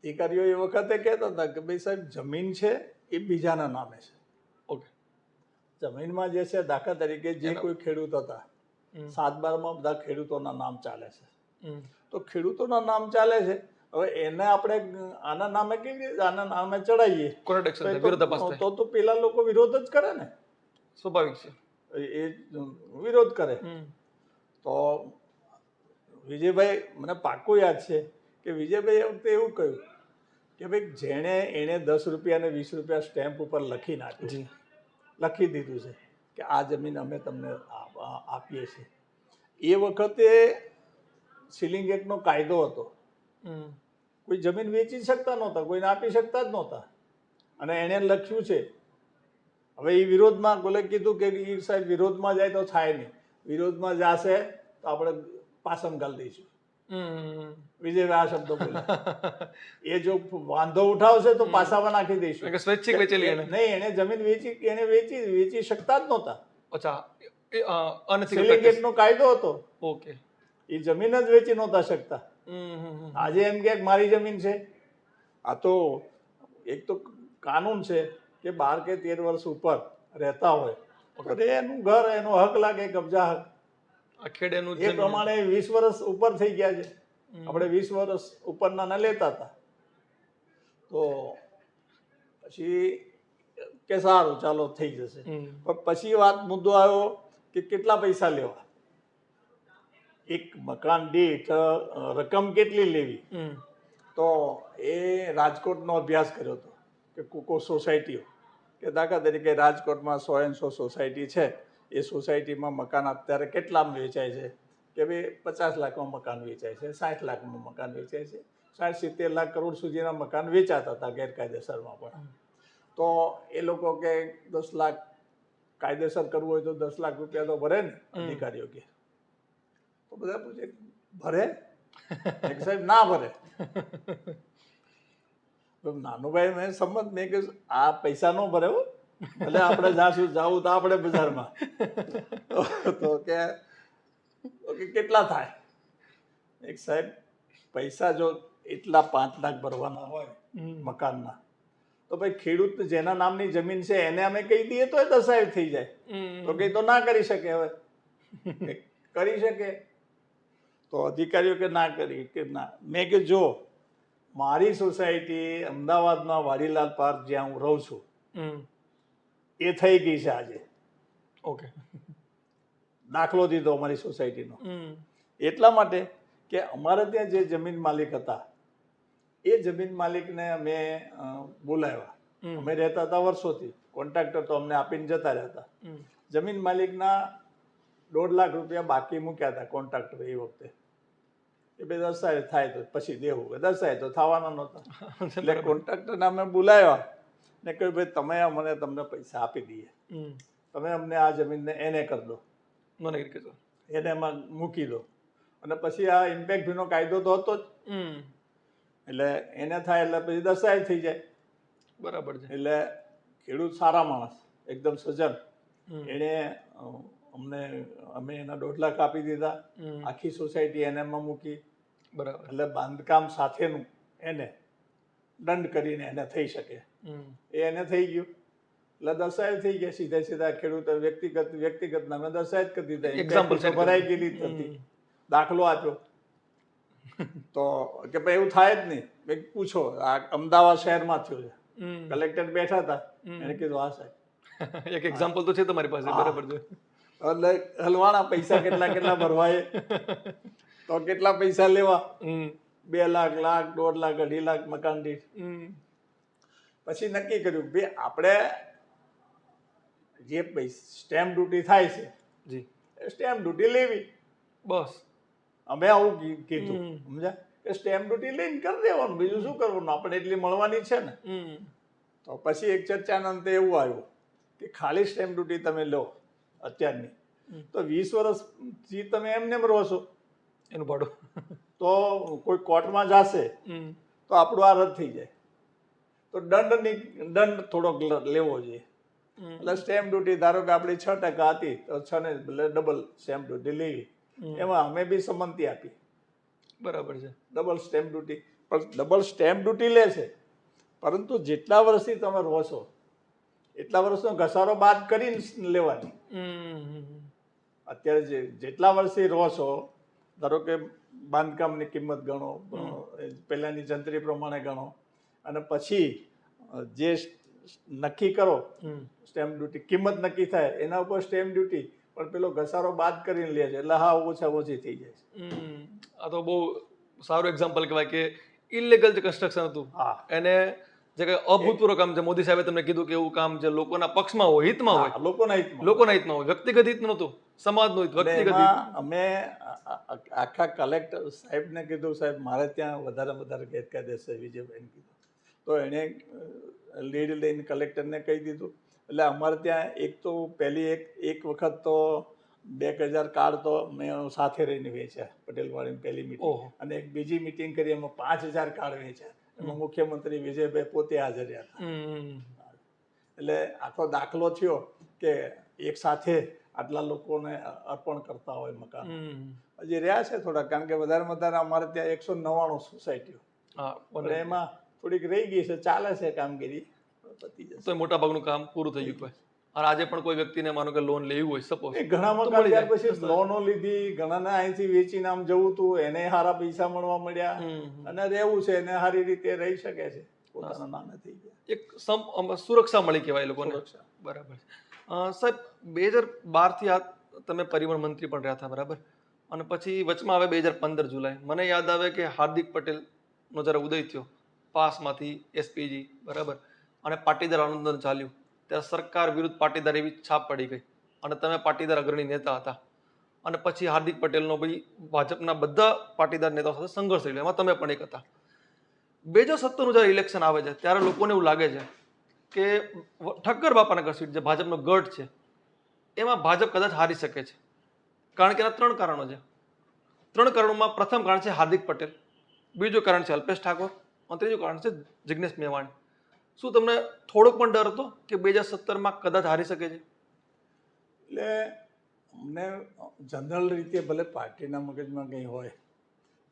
અધિકારીઓ એ વખતે કહેતા હતા કે ભાઈ સાહેબ જમીન છે એ બીજાના નામે છે. ઓકે. જમીનમાં જે છે, દાખલા તરીકે જે કોઈ ખેડૂત હતા, 7/12 બધા ખેડૂતોના નામ ચાલે છે. તો ખેડૂતોના નામ ચાલે છે, હવે એને આપણે આના નામે કેવી રીતે આના નામે ચડાવીએ તો પેલા લોકો વિરોધ જ કરે ને, સ્વાભાવિક છે, એ વિરોધ કરે. તો વિજયભાઈ, મને પાક્કું યાદ છે કે વિજયભાઈ એ વખતે એવું કહ્યું કે ભાઈ જેણે એણે 10 રૂપિયા અને 20 રૂપિયા સ્ટેમ્પ ઉપર લખી નાખ્યું, લખી દીધું છે કે આ જમીન અમે તમને આપીએ છીએ. એ વખતે સીલિંગ એક્ટનો કાયદો હતો, કોઈ જમીન વેચી શકતા નહોતા, કોઈને આપી શકતા જ નહોતા. અને એણે લખ્યું છે. હવે એ વિરોધમાં બોલે કીધું કે એ સાહેબ વિરોધમાં જાય તો થાય નહીં, વિરોધમાં જશે તો આપણે પાસમ ગાલી દઈશું. વિજયભાઈ આ શબ્દો બોલે, એ જો વાંધો ઉઠાવશે તો પાસામાં નાખી દઈશું. સ્વૈચ્છિક વેચેલી નહીં, એને જમીન વેચી શકતા જ નહોતા. અચ્છા, સીલિંગ એક્ટનો કાયદો હતો. ઓકે. એ જમીન જ વેચી નહોતા શકતા. આજે એમ કે મારી જમીન છે, આ તો એક તો કાનૂન છે કે 12 કે 13 વર્ષ ઉપર રહેતા હોય તો એનું ઘર, એનો હક લાગે, કબજા હક. એ પ્રમાણે 20 વર્ષ ઉપર થઈ ગયા છે. આપણે 20 વર્ષ ઉપરના ના લેતા હતા. તો પછી કે સારું ચાલો થઈ જશે. પણ પછી મુદ્દો આવ્યો કે કેટલા પૈસા લેવા. એક મકાન દીઠ રકમ કેટલી લેવી, તો એ રાજકોટનો અભ્યાસ કર્યો હતો કે કોકો સોસાયટીઓ, કે દાખલા તરીકે રાજકોટમાં 100 સોસાયટી છે, એ સોસાયટીમાં મકાન અત્યારે કેટલામાં વેચાય છે, કે ભાઈ 50 લાખમાં મકાન વેચાય છે, 60 લાખમાં મકાન વેચાય છે, 60-70 લાખ કરોડ સુધીના મકાન વેચાતા હતા ગેરકાયદેસરમાં પણ. તો એ લોકો કે 10 લાખ કાયદેસર કરવું હોય તો 10 લાખ રૂપિયા તો ભરે ને અધિકારીઓ કે. તો બધા પૂછે ભરે? એક સાહેબ ના ભરે. તો નાનુભાઈ મેં સમજ મેં કે આ પૈસા નો ભરે હો, ભલે આપણે જાશું જાવું તો આપણે બજારમાં. તો કે કેટલા થાય? એક સાહેબ પૈસા જો એટલા 5 લાખ ભરવાના હોય મકાનના, તો ભાઈ ખેડૂત જેના નામની જમીન છે એને અમે કહી દઈએ તો એ દસ્તાવેજ થઈ જાય. તો કઈ તો ના કરી શકે, હવે કરી શકે? તો અધિકારીઓ કે ના કરી, કે ના. મેં કે જો મારી સોસાયટી અમદાવાદમાં વાડીલાલ પાર્ક જ્યાં હું રહું છું એ થઈ ગઈ છે આજે. ઓકે, દાખલો દીધો અમારી સોસાયટીનો. એટલા માટે કે અમારે ત્યાં જે જમીન માલિક હતા એ જમીન માલિકને અમે બોલાવ્યા. અમે રહેતા હતા વર્ષોથી, કોન્ટ્રાક્ટર તો અમને આપીને જતા રહેતા. જમીન માલિકના 1.5 લાખ રૂપિયા બાકી મૂક્યા હતા કોન્ટ્રાક્ટર એ વખતે. એ બે દસ્તાવેજ થાય તો પછી દેવું, દસ્તાવેજ તો થવાના નહોતા. એટલે કોન્ટ્રાક્ટરને અમે બોલાવ્યા ને કહ્યું ભાઈ તમે અમને તમને પૈસા આપી દઈએ, તમે અમને આ જમીનને એને કરી દો, એને એમાં મૂકી દો, અને પછી આ ઇમ્પેક્ટ ફીનો કાયદો તો હતો જ, એટલે એને થાય એટલે પછી દસ્તાવેજ થઈ જાય. બરાબર છે. એટલે ખેડૂત સારા માણસ, એકદમ સજ્જન, એને અમે એના 1.5 લાખ આપી દીધા, આખી સોસાયટી એને એમાં મૂકી. બરાબર. એટલે બાંધકામ સાથેનું એને દંડ કરીને એને થઈ શકે, એ એને થઈ ગયું. એટલે દસ્તાવેજ થઈ ગયા, સીધા સીધા ખેડૂતો વ્યક્તિગત નામે દસ્તાવેજ કરી દીધા. એક્ઝામ્પલ ભરાઈ ગયેલી હતી, દાખલો આપ્યો. તો કે ભાઈ એવું થાય જ નહીં. મેં પૂછો, આ અમદાવાદ શહેરમાં થયું છે, કલેક્ટર બેઠા હતા, એને કીધું હા સાહેબ. એક એક્ઝામ્પલ તો છે તમારી પાસે. બરાબર છે. એટલે હલવાના પૈસા કેટલા ભરવાય, તો કેટલા પૈસા લેવા, 2 લાખ, 1.5 લાખ, 2.5 લાખ મકાન દીઠ. પછી નક્કી કર્યું ભાઈ આપણે જે સ્ટેમ્પ ડ્યુટી થાય છે જી, એ સ્ટેમ્પ ડ્યુટી લેવી. બસ અમે આવું કીધું, સમજ્યા? કે સ્ટેમ્પ ડ્યુટી લઈને કરી દેવાનું, બીજું શું કરવાનું, આપણે એટલી મળવાની છે ને. તો પછી એક ચર્ચાના અંતે એવું આવ્યું કે ખાલી સ્ટેમ્પ ડ્યુટી તમે લો અત્યારની, તો 20 વર્ષથી તમે એમને રહો છો, એનું ભાડું તો કોઈ કોર્ટમાં જશે તો આપણું આ રદ થઈ જાય. તો દંડ થોડોક લેવો જોઈએ. એટલે સ્ટેમ્પ ડ્યુટી ધારો કે આપણી 6% હતી તો 6 ને ડબલ સ્ટેમ્પ ડ્યુટી લેવી. એમાં અમે બી સંમતિ આપી. બરાબર છે. ડબલ સ્ટેમ્પ ડ્યુટી, પણ ડબલ સ્ટેમ્પ ડ્યુટી લે છે, પરંતુ જેટલા વર્ષથી તમે રહો છો એટલા વર્ષનો ઘસારો બાદ કરીને લેવાની. અત્યારે જેટલા વર્ષથી રહો છો, ધારો કે બાંધકામની કિંમત ગણો, પહેલાની જંત્રી પ્રમાણે ગણો, અને પછી જે નક્કી કરો સ્ટેમ્પ ડ્યુટી, કિંમત નક્કી થાય એના ઉપર સ્ટેમ્પ ડ્યુટી, પણ પેલો ઘસારો બાદ કરીને લે છે, એટલે હા ઓછા ઓછી થઈ જાય છે. આ તો બહુ સારું એક્ઝામ્પલ કહેવાય કે ઇલીગલ જે કન્સ્ટ્રક્શન હતું એને જે કંઈ અભૂતપૂર્વ કામ છે, મોદી સાહેબે તમને કીધું કે એવું કામ જે લોકોના પક્ષમાં હોય, હિતમાં હોય, લોકોના હિતમાં હોય, વ્યક્તિગત હિત નહોતું, સમાજનું હિત, વ્યક્તિગત હિત. અમે આખા કલેક્ટર સાહેબને કીધું, સાહેબ મારે ત્યાં વધારે ગેરકાયદેસર વિજયભાઈને કીધું, તો એણે લીડ લઈને કલેક્ટરને કહી દીધું. એટલે અમારે ત્યાં એક તો પહેલી એક વખત તો 2000 કાર્ડ તો મેં સાથે રહીને વેચ્યા, પટેલવાડીની પહેલી મિટિંગ, અને એક બીજી મિટિંગ કરી એમાં 5000 કાર્ડ વેચ્યા, એમાં મુખ્યમંત્રી વિજયભાઈ પોતે હાજર રહ્યા હતા. એટલે આખો દાખલો થયો કે એક સાથે આટલા લોકોને અર્પણ કરતા હોય મકાન. હજી રહ્યા છે થોડા, કારણ કે વધારે અમારે ત્યાં 199 સોસાયટીઓ, એમાં થોડીક રહી ગઈ છે, ચાલે છે કામગીરી, પતી જશે. તો મોટા ભાગનું કામ પૂરું થઈ ગયું. અને આજે પણ કોઈ વ્યક્તિને માનો કે લોન લેવી હોય, સપોઝ ઘણા મકાન ત્યાર પછી લોનો લીધી, ઘણાને અહીંથી વેચીને આમ જવું હતું, એને સારા પૈસા મળવા મળ્યા, અને રહેવું છે એને સારી રીતે રહી શકે છે, પોતાના નામે થઈ ગયા. એક સુરક્ષા મળી કહેવાય લોકોને. બરાબર. સાહેબ 2012 થી તમે પરિવહન મંત્રી પણ રહ્યા હતા, બરાબર? અને પછી વચમાં આવે 2015 જુલાઈ. મને યાદ આવે કે હાર્દિક પટેલનો જ્યારે ઉદય થયો પાસમાંથી એસપીજી, બરાબર, અને પાટીદાર આંદોલન ચાલ્યું, ત્યારે સરકાર વિરુદ્ધ પાટીદાર એવી છાપ પડી ગઈ અને તમે પાટીદાર અગ્રણી નેતા હતા. અને પછી હાર્દિક પટેલનો ભાઈ ભાજપના બધા પાટીદાર નેતાઓ સાથે સંઘર્ષ થયેલો, એમાં તમે પણ એક હતા. 2017નું જ્યારે ઇલેક્શન આવે છે ત્યારે લોકોને એવું લાગે છે કે ઠક્કર બાપાનગર સીટ જે ભાજપનો ગઢ છે એમાં ભાજપ કદાચ હારી શકે છે. કારણ કે એના 3 કારણો છે. 3 કારણોમાં પ્રથમ કારણ છે હાર્દિક પટેલ, બીજું કારણ છે અલ્પેશ ઠાકોર અને ત્રીજું કારણ છે જિગ્નેશ મેવાણી. શું તમને થોડોક પણ ડર હતો કે 2017માં કદાચ હારી શકે છે? એટલે અમને જનરલ રીતે ભલે પાર્ટીના મગજમાં કંઈ હોય,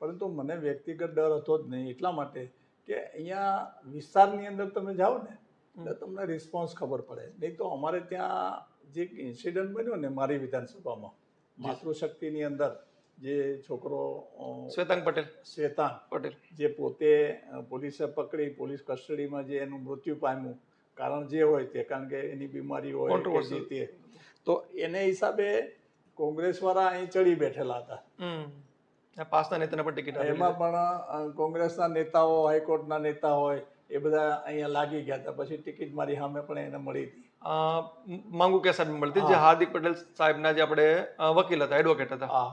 પરંતુ મને વ્યક્તિગત ડર હતો જ નહીં. એટલા માટે કે અહીંયા વિસ્તારની અંદર તમે જાઓ ને એટલે તમને રિસ્પોન્સ ખબર પડે. નહીં તો અમારે ત્યાં જે ઇન્સિડન્ટ બન્યો ને મારી વિધાનસભામાં માતૃશક્તિની અંદર જે છોકરો શ્વેતાંગ પટેલ પટેલ જે પોતે પોલીસે પકડી પોલીસ કસ્ટડીમાં જે એનું મૃત્યુ પામ્યું, કારણ જે હોય તે, કારણ કે એની બીમારી હોય કે જે તે, તો એને હિસાબે કોંગ્રેસવાળા અહીં ચડી બેઠેલા હતા. પાસના નેતાને પણ ટિકિટ એમાં પણ કોંગ્રેસના નેતાઓ, હાઈકોર્ટના નેતા હોય એ બધા અહીંયા લાગી ગયા હતા. પછી ટિકિટ મારી સામે પણ એને મળી હતી. માંગુ કે સાહેબ મળતી, જે હાર્દિક પટેલ સાહેબના જે આપણે વકીલ હતા, એડવોકેટ હતા. હા,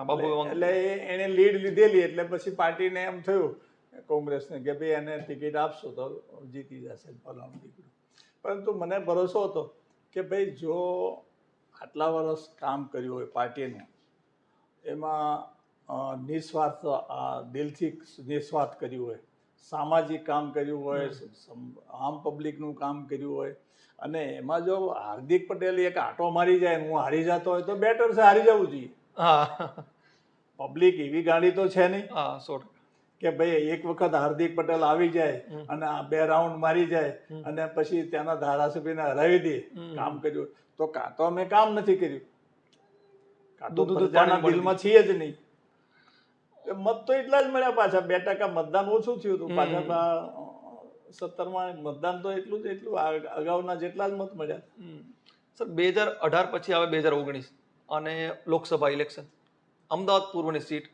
બાબુ. એટલે એને લીડ લીધેલી એટલે પછી પાર્ટીને એમ થયું કોંગ્રેસને કે ભાઈ એને ટિકિટ આપશો તો જીતી જશે ફલાણું દીકરું. પરંતુ મને ભરોસો હતો કે ભાઈ જો આટલા વર્ષ કામ કર્યું હોય પાર્ટીનું, એમાં નિસ્વાર્થ દિલથી નિસ્વાર્થ કર્યું હોય, સામાજિક કામ કર્યું હોય, આમ પબ્લિકનું કામ કર્યું હોય, અને એમાં જો હાર્દિક પટેલ એક આંટો મારી જાય હું હારી જતો હોય તો બેટર છે હારી જવું જોઈએ. પબ્લિક એવી ગાડી તો છે નહીં કે ભાઈ એક વખત હાર્દિક પટેલ આવી જાય અને 2 રાઉન્ડ મારી જાય અને પછી ત્યાંના ધારાસભ્યને હરાવી દે કામ કર્યું તો. કાં તો અમે કામ નથી કર્યું, કાં તો પ્રજાના દિલમાં છીએ જ નહીં. મત તો એટલા જ મળ્યા પાછા. 2% મતદાન ઓછું થયું હતું. પાછા 17માં મતદાન તો એટલું અગાઉના જેટલા જ મત મળ્યા. સર 2018 પછી આવે 2019 અને લોકસભા ઇલેક્શન. અમદાવાદ પૂર્વની સીટ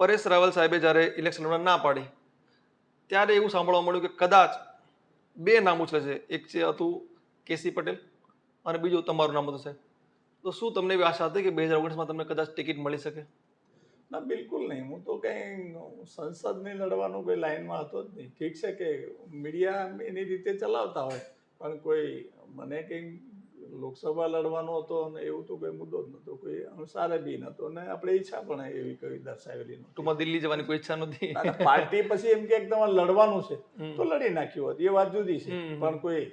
પરેશ રાવલ સાહેબે જ્યારે ઇલેક્શન લડવા ના પાડી ત્યારે એવું સાંભળવા મળ્યું કે કદાચ 2 નામ ઉછળે છે. એક છે હતું કેસી પટેલ અને બીજું તમારું નામ હતું સાહેબ. તો શું તમને એવી આશા હતી કે 2019માં તમને કદાચ ટિકિટ મળી શકે? ના, બિલકુલ નહીં. હું તો કંઈ સંસદની લડવાનું કોઈ લાઈનમાં હતો જ નહીં. ઠીક છે કે મીડિયા એની રીતે ચલાવતા હોય, પણ કોઈ મને કંઈ લોકસભા લડવાનો હતો અને એવું તો કોઈ મુદ્દો જ નહોતો, કોઈ અનુસારે બી નહોતો અને આપણે ઈચ્છા પણ એવી કોઈ દર્શાવેલી નહોતી. ટૂંકમાં દિલ્હી જવાની કોઈ ઈચ્છા નહોતી. પાર્ટી પછી એમ કે તમારે લડવાનું છે તો લડી નાખ્યું હતું, એ વાત જુદી છે. પણ કોઈ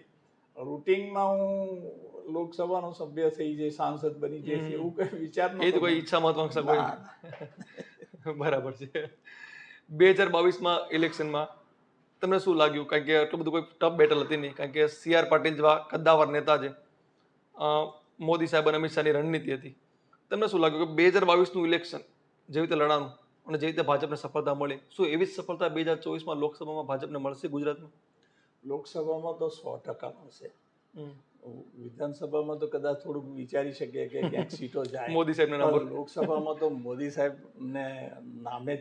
રૂટિનમાં હું લોકસભાનો સભ્ય થઈ જાય, સાંસદ બની જાય એવું કઈ વિચાર નહોતો. એ તો કોઈ ઈચ્છા મહત્વાકાંક્ષા કોઈ. બરાબર છે. 2022માં ઇલેક્શનમાં તમને શું લાગ્યું? કારણ કે એટલું બધું કોઈ ટફ બેટલ હતી નહીં, કારણ કે CR પાટીલ જેવા કદ્દાવર નેતા છે, મોદી સાહેબ અને અમિત શાહની રણનીતિ હતી. તમને શું લાગ્યું કે 2022નું ઇલેક્શન જેવી રીતે લડાનું અને જેવી રીતે ભાજપને સફળતા મળી, શું એવી જ સફળતા 2024માં લોકસભામાં ભાજપને મળશે ગુજરાતમાં? લોકસભામાં તો 100% મળશે. વિધાનસભામાં તો કદાચ થોડુંક વિચારી શકીએ કે ક્યાંક સીટો જાય મોદી સાહેબને નામ. લોકસભામાં તો મોદી સાહેબને નામે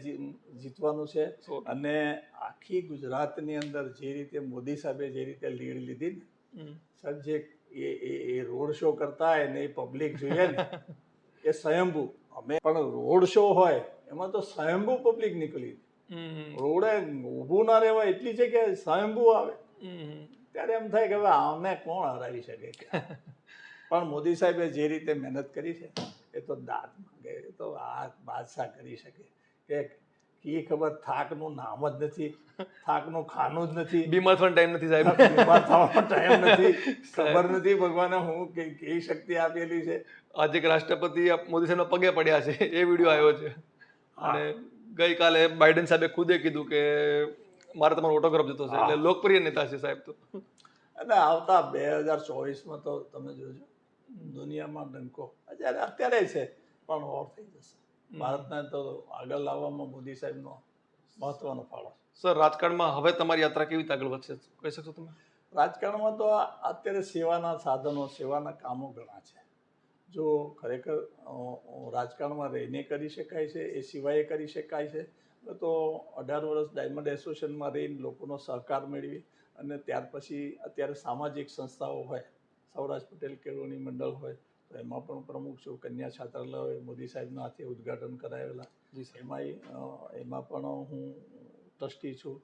જીતવાનું છે. અને આખી ગુજરાતની અંદર જે રીતે મોદી સાહેબે જે રીતે લીડ લીધી ને સાહેબ, જે એ રોડ શો કરતા હોય ને એ પબ્લિક જોઈએ ને એ સ્વયંભૂ. અમે પણ રોડ શો હોય એમાં તો સ્વયંભૂ પબ્લિક નીકળી, રોડે ઊભું ના રહેવાય એટલી છે કે સ્વયંભૂ આવે. ત્યારે એમ થાય કે હવે આને કોણ હરાવી શકે. પણ મોદી સાહેબે જે રીતે મહેનત કરી છે એ તો દાદ માંગે, એ તો આ બાદશાહ કરી શકે કે એ ખબર થાકનું નામ જ નથી, થાકનું ખાનું જ નથી, બીમાર થવાનો ટાઈમ નથી સાહેબ, બીમાર થવાનો ટાઈમ નથી. ખબર નથી ભગવાને હું કેવી શક્તિ આપેલી છે. આજે એક રાષ્ટ્રપતિ મોદી સાહેબના પગે પડ્યા છે એ વિડીયો આવ્યો છે. અને ગઈકાલે બાઇડન સાહેબે ખુદે કીધું કે મારે તમારો ઓટોગ્રાફ જતો છે. એટલે લોકપ્રિય નેતા છે સાહેબ. તો એટલે આવતા 2024માં તો તમે જોજો દુનિયામાં ડંકો અત્યારે છે પણ ઓર થઈ જશે. ભારતને તો આગળ લાવવામાં મોદી સાહેબનો મહત્વનો ફાળો છે. સર, રાજકારણમાં હવે તમારી યાત્રા કેવી રીતે આગળ વધશે કહી શકશો તમે? રાજકારણમાં તો અત્યારે સેવાના સાધનો, સેવાના કામો ઘણા છે જો ખરેખર રાજકારણમાં રહીને કરી શકાય છે, એ સિવાય કરી શકાય છે, તો 18 વર્ષ ડાયમંડ એસોસિએશનમાં રહીને લોકોનો સહકાર મેળવી અને ત્યાર પછી અત્યારે સામાજિક સંસ્થાઓ હોય, સૌરાષ્ટ્ર પટેલ કેળવણી મંડળ હોય તો એમાં પણ પ્રમુખ છું. કન્યા છાત્રાલય હોય, મોદી સાહેબના હાથે ઉદ્ઘાટન કરાવેલા, એમાં પણ હું ટ્રસ્ટી છું.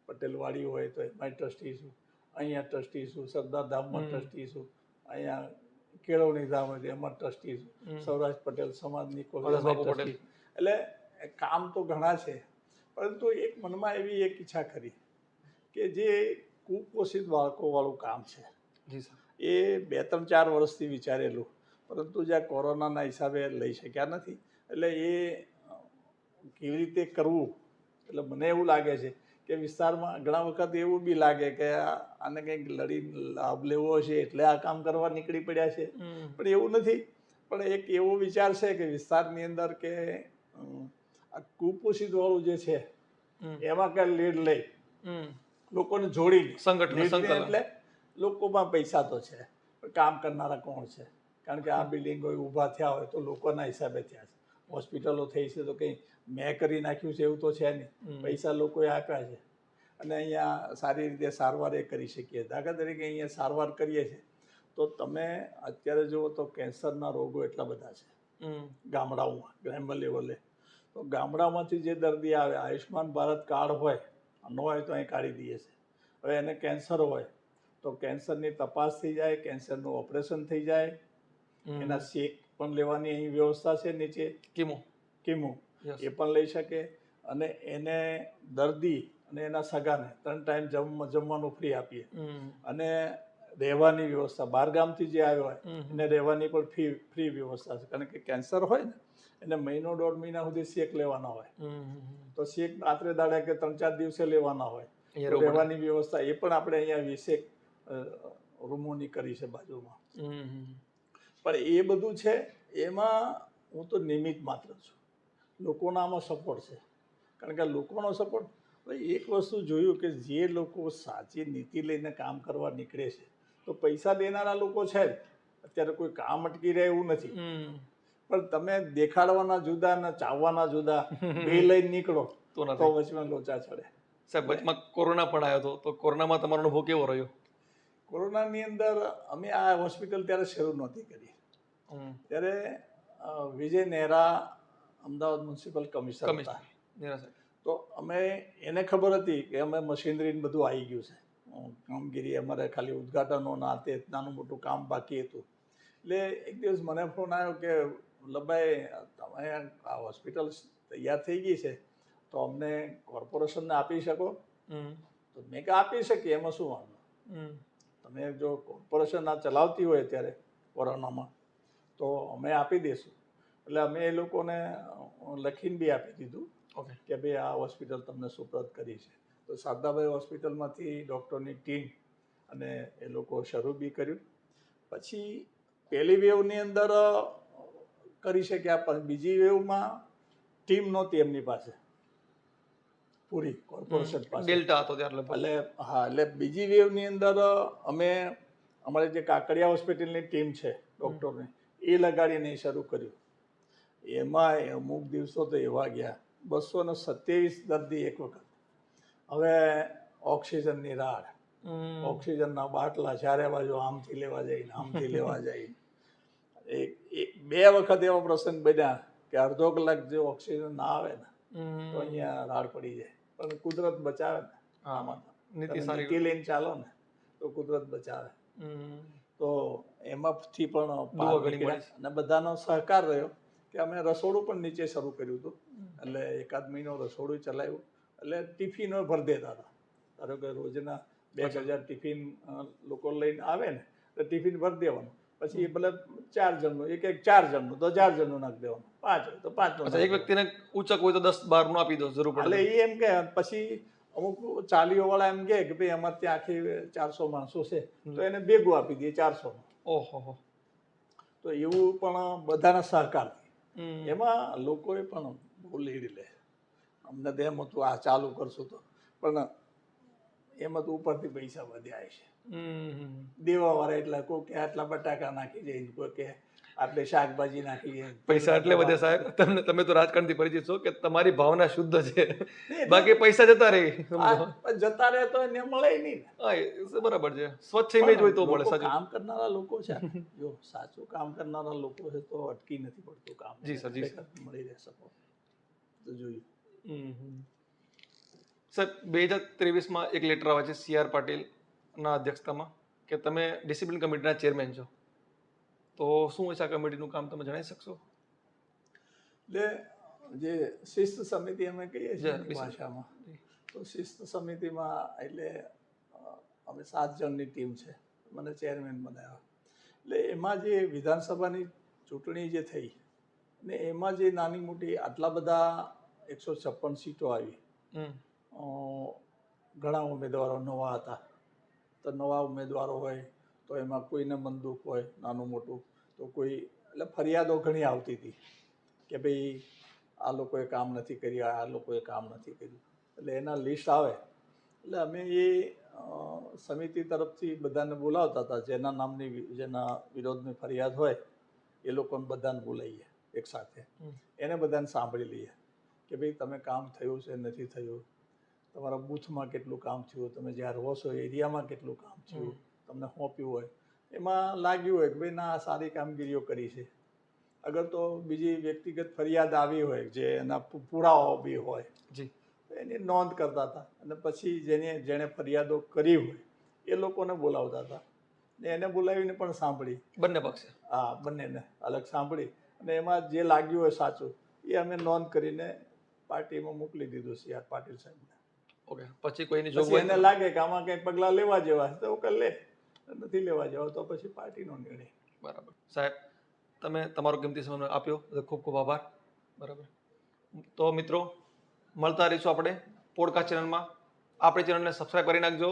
પટેલવાડી હોય તો એમાંય ટ્રસ્ટી છું. અહીંયા ટ્રસ્ટી છું. સરદાર ધામમાં ટ્રસ્ટી છું. અહીંયા કેળવણી ધામ હોય એમાં ટ્રસ્ટી છું. સૌરાષ્ટ્ર પટેલ સમાજની ટ્રસ્ટી. એટલે કામ તો ઘણા છે, પરંતુ એક મનમાં એવી એક ઈચ્છા ખરી કે જે કુપોષિત બાળકોવાળું કામ છે એ 2-3-4 વર્ષથી વિચારેલું, પરંતુ જ્યાં કોરોનાના હિસાબે લઈ શક્યા નથી. એટલે એ કેવી રીતે કરવું, એટલે મને એવું લાગે છે કે વિસ્તારમાં ઘણા વખત એવું બી લાગે કે આને કંઈક લડી લાભ લેવો છે એટલે આ કામ કરવા નીકળી પડ્યા છે, પણ એવું નથી. પણ એક એવો વિચાર છે કે વિસ્તારની અંદર કે આ કુપોષિત વાળું જે છે એમાં કઈ લીડ લઈ લોકોને જોડીને સંગઠન, એટલે લોકોમાં પૈસા તો છે, પણ કામ કરનારા કોણ છે? કારણ કે આ બિલ્ડિંગો ઊભા થયા હોય તો લોકોના હિસાબે થયા છે. હોસ્પિટલો થઈ છે તો કંઈ મેં કરી નાખ્યું છે એવું તો છે નહીં. પૈસા લોકોએ આપ્યા છે અને અહીંયા સારી રીતે સારવાર એ કરી શકીએ. દાખલા તરીકે અહીંયા સારવાર કરીએ છીએ તો તમે અત્યારે જુઓ તો કેન્સરના રોગો એટલા બધા છે ગામડાઓમાં, ગ્રામ્ય લેવલે. તો ગામડામાંથી જે દર્દી આવે, આયુષ્માન ભારત કાર્ડ હોય, ન હોય તો અહીં કાઢી દઈએ છે. હવે એને કેન્સર હોય તો કેન્સરની તપાસ થઈ જાય, કેન્સરનું ઓપરેશન થઈ જાય, એના શેક પણ લેવાની અહીં વ્યવસ્થા છે. નીચે કીમો એ પણ લઈ શકે, અને એને દર્દી અને એના સગાને 3 ટાઈમ જમવાનું ફ્રી આપીએ, અને રહેવાની વ્યવસ્થા બહારગામથી જે આવ્યો હોય એને રહેવાની પણ ફ્રી વ્યવસ્થા છે. કારણ કે કેન્સર હોય ને એને 1-1.5 મહિના સુધી શેક લેવાના હોય, તો શેક રાત્રે દાડે કે 3-4 દિવસે લેવાના હોય. રહેવાની વ્યવસ્થા એ પણ આપણે અહીંયા 20 રૂમોની કરી છે બાજુમાં. પણ એ બધું છે, એમાં હું તો નિમિત્ત માત્ર છું. લોકોના આમાં સપોર્ટ છે. કારણ કે લોકોનો સપોર્ટ, એક વસ્તુ જોયું કે જે લોકો સાચી નીતિ લઈને કામ કરવા નીકળે છે તો પૈસા દેનારા લોકો છે જ. અત્યારે કોઈ કામ અટકી રહે એવું નથી, પણ તમે દેખાડવાના જુદા ને ચાવવાના જુદા, બે લઈને નીકળો તો વચમાં લોચા ચડે. સાહેબ, વચમાં કોરોના પણ આવ્યો હતો, તો કોરોનામાં તમારો અનુભવ કેવો રહ્યો? કોરોનાની અંદર અમે આ હોસ્પિટલ ત્યારે શરૂ નહોતી કરી. ત્યારે વિજય નેહરા અમદાવાદ મ્યુનિસિપલ કમિશનર હતા. તો અમે એને ખબર હતી કે અમે મશીનરી બધું આવી ગયું છે, કામગીરી અમારે ખાલી ઉદ્ઘાટનો ના તે નાનું મોટું કામ બાકી હતું. એટલે એક દિવસ મને ફોન આવ્યો કે વલ્લભભાઈ, તમે આ હોસ્પિટલ તૈયાર થઈ ગઈ છે તો અમને કોર્પોરેશનને આપી શકો? તો મેં કે આપી શકીએ, એમાં શું વાંધો. તમે જો કોર્પોરેશન આ ચલાવતી હોય અત્યારે કોરોનામાં તો અમે આપી દઈશું. એટલે અમે એ લોકોને લખીને બી આપી દીધું કે ભાઈ આ હોસ્પિટલ તમને સુપ્રત કરી છે. તો શારદાભાઈ હોસ્પિટલમાંથી ડૉક્ટરની ટીમ અને એ લોકો શરૂ બી કર્યું. પછી પહેલી વેવની અંદર કરી શક્યા, પણ બીજી વેવમાં ટીમ નહોતી એમની પાસે પૂરી, કોર્પોરેશન પાસે ડેલ્ટા હતો ત્યારે. એટલે હા, એટલે બીજી વેવની અંદર અમે અમારી જે કાકડિયા હોસ્પિટલની ટીમ છે ડૉક્ટરની, એ લગાડીને શરૂ કર્યું. એમાં અમુક દિવસો તો એવા ગયા, 227 દર્દી એક વખત. હવે ઓક્સિજનની રાડ, ઓક્સિજનના બાટલા ચારે બાજુ આમથી લેવા જઈને આમથી લેવા જઈને. 2 વખત એવા પ્રસંગ બન્યા કે અડધો કલાક જો ઓક્સિજન ના આવે ને તો અહીંયા રાડ પડી જાય. પણ કુદરત બચાવે ને, આમાં નીતિ લઈને ચાલો ને તો કુદરત બચાવે. તો એમાંથી પણ અને બધાનો સહકાર રહ્યો કે અમે રસોડું પણ નીચે શરૂ કર્યું હતું. એટલે 1-8 મહિનો રસોડું ચલાવ્યું. એટલે ટિફિનો ભરી દેતા હતા. ધારો કે રોજના 2000 ટિફિન લોકો લઈને આવે ને તો ટિફિન ભરી દેવાનું. પછી ભલે 4 જણનું, એક 4 જણનું તો 4 જણનું નાખી દેવાનું, 5 હોય તો 5. એક વ્યક્તિને ઉચક હોય તો 10-12 નું આપી દો જરૂર પડે. એટલે એ એમ કે પછી અમુક ચાલીઓવાળા એમ કે ભાઈ અમારે ત્યાં આખી 400 માણસો છે તો એને ભેગું આપી દઈએ 400. ઓહો. તો એવું પણ બધાના સહકારથી એમાં લોકોએ પણ બહુ લીડ લે. અમને તો એમ હતું આ ચાલુ કરશું તો, પણ એમાં તો ઉપરથી પૈસા વધ્યા છે. દેવાવાળા એટલા, કોઈ કે આટલા બટાકા નાખી જાય, કોઈ કે આટલે શાકભાજી નાખીએ. પૈસા એટલે વધે સાહેબ, તમે તો રાજકારણથી પરિચિત છો કે તમારી ભાવના શુદ્ધ છે, બાકી પૈસા જતા રહે. પણ જતા રહે તો એને મળે નહીં ને. હા, એ બરાબર છે. સ્વચ્છ ઇમેજ હોય તો મળે. લોકો સાચું. કામ કરનારા લોકો છે, જો સાચું કામ કરનારા લોકો છે તો અટકી નથી પડતું કામ. જી સર, જી સર. મળી રહે સપોર્ટ તો જોયું. સર 2023માં એક લેટર આવે છે CR પાટીલના અધ્યક્ષતામાં કે તમે ડિસિપ્લિન કમિટીના ચેરમેન છો. તો શું હોય છે આ કમિટીનું કામ, તમે જણાવી શકશો? એટલે જે શિસ્ત સમિતિ અમે કહીએ છીએ જી, ભાષામાં, તો શિસ્ત સમિતિમાં એટલે અમે 7 જણની ટીમ છે, મને ચેરમેન બનાવ્યા. એટલે એમાં જે વિધાનસભાની ચૂંટણી જે થઈ ને એમાં જે નાની મોટી આટલા બધા 156 સીટો આવી, ઘણા ઉમેદવારો નવા હતા, તો નવા ઉમેદવારો હોય તો એમાં કોઈને મન દુઃખ હોય નાનું મોટું, તો કોઈ એટલે ફરિયાદો ઘણી આવતી હતી કે ભાઈ આ લોકોએ કામ નથી કર્યું, આ લોકોએ કામ નથી કર્યું. એટલે એના લિસ્ટ આવે એટલે અમે એ સમિતિ તરફથી બધાને બોલાવતા હતા, જેના વિરોધની ફરિયાદ હોય એ લોકોને બધાને બોલાવીએ એકસાથે, એને બધાને સાંભળી લઈએ કે ભાઈ તમે કામ થયું છે નથી થયું, તમારા બૂથમાં કેટલું કામ થયું, તમે જ્યાં રહો છો એરિયામાં કેટલું કામ થયું, તમને સોંપ્યું હોય એમાં લાગ્યું હોય કે ભાઈ ના સારી કામગીરીઓ કરી છે. અગર તો બીજી વ્યક્તિગત ફરિયાદ આવી હોય જે એના પુરાવાઓ બી હોય જી, એની નોંધ કરતા હતા, અને પછી જેણે ફરિયાદો કરી હોય એ લોકોને બોલાવતા હતા ને એને બોલાવીને પણ સાંભળી, બંને પક્ષે. હા, બંનેને અલગ સાંભળી અને એમાં જે લાગ્યું હોય સાચું એ અમે નોંધ કરીને પાર્ટીમાં મોકલી દીધું CR પાટીલ સાહેબને. ઓકે, પછી કોઈની પછી જોગવાઈ એને લાગે કે આમાં કંઈ પગલાં લેવા જેવા તો કરી લે, નથી લેવા જેવા તો પછી પાર્ટીનો નિર્ણય. બરાબર સાહેબ, તમે તમારો કિંમતી સમય આપ્યો, ખૂબ ખૂબ આભાર. બરાબર, તો મિત્રો મળતા રહીશું આપણે પોડકાસ્ટ ચેનલમાં. આપણી ચેનલને સબસ્ક્રાઈબ કરી નાખજો.